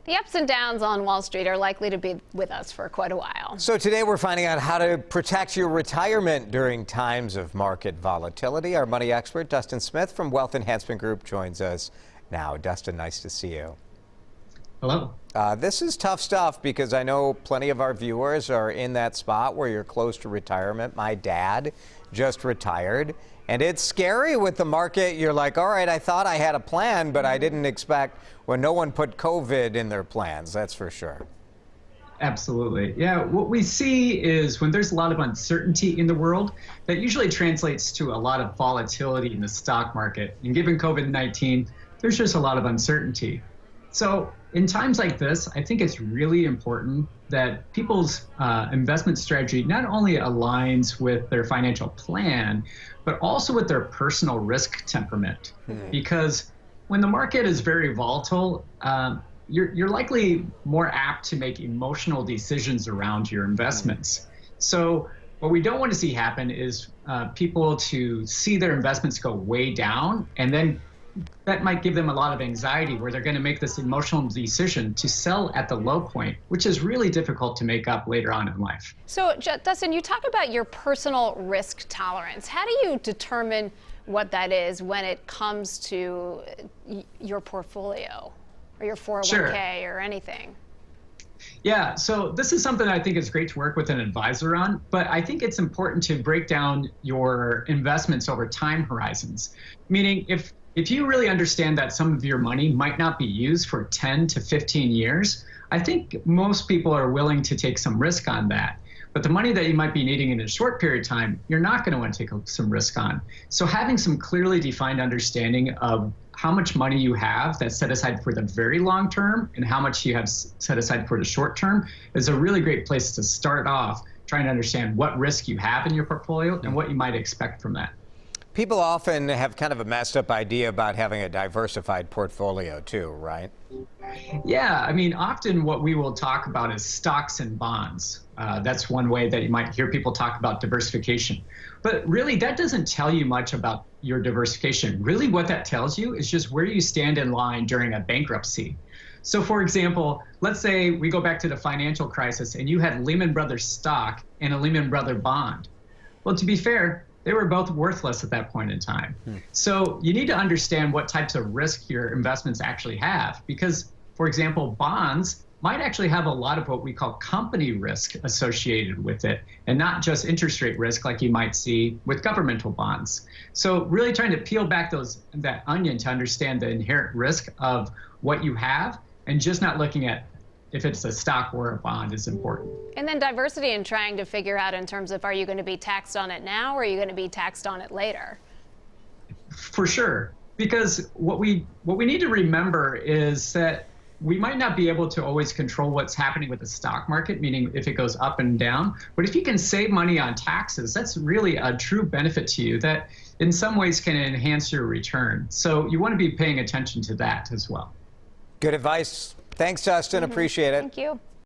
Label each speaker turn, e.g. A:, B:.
A: The ups and downs on Wall Street are likely to be with us for quite a while.
B: So today we're finding out how to protect your retirement during times of market volatility. Our money expert, Dustin Smith from Wealth Enhancement Group, joins us now. Dustin, nice to see you.
C: Hello.
B: This is tough stuff because I know plenty of our viewers are in that spot where you're close to retirement. My dad just retired, and it's scary with the market. You're like, all right, I thought I had a plan, but I didn't expect when no one put COVID in their plans, that's for sure.
C: Absolutely. Yeah, what we see is when there's a lot of uncertainty in the world, that usually translates to a lot of volatility in the stock market. And given COVID-19, there's just a lot of uncertainty. So in times like this, I think it's really important that people's investment strategy not only aligns with their financial plan, but also with their personal risk temperament. Because when the market is very volatile, you're likely more apt to make emotional decisions around your investments. So what we don't want to see happen is people to see their investments go way down, and then that might give them a lot of anxiety where they're going to make this emotional decision to sell at the low point, which is really difficult to make up later on in life.
A: So, Dustin, you talk about your personal risk tolerance. How do you determine what that is when it comes to your portfolio or your 401k or anything?
C: Yeah, so this is something I think is great to work with an advisor on, but I think it's important to break down your investments over time horizons. Meaning, if you really understand that some of your money might not be used for 10 to 15 years, I think most people are willing to take some risk on that. But the money that you might be needing in a short period of time, you're not going to want to take some risk on. So having some clearly defined understanding of how much money you have that's set aside for the very long term and how much you have set aside for the short term is a really great place to start off trying to understand what risk you have in your portfolio and what you might expect from that.
B: People often have kind of a messed up idea about having a diversified portfolio too, right?
C: Yeah, I mean, often what we will talk about is stocks and bonds. That's one way that you might hear people talk about diversification. But really, that doesn't tell you much about your diversification. Really, what that tells you is just where you stand in line during a bankruptcy. So for example, let's say we go back to the financial crisis and you had Lehman Brothers stock and a Lehman Brothers bond. Well, to be fair, they were both worthless at that point in time. So you need to understand what types of risk your investments actually have, because, for example, bonds might actually have a lot of what we call company risk associated with it, and not just interest rate risk like you might see with governmental bonds. So really trying to peel back that onion to understand the inherent risk of what you have, and just not looking at if it's a stock or a bond is important.
A: And then diversity in trying to figure out in terms of, are you going to be taxed on it now or are you going to be taxed on it later?
C: For sure, because what we need to remember is that we might not be able to always control what's happening with the stock market, meaning if it goes up and down, but if you can save money on taxes, that's really a true benefit to you that in some ways can enhance your return. So you want to be paying attention to that as well.
B: Good advice. Thanks, Dustin. Appreciate it.
A: Thank you.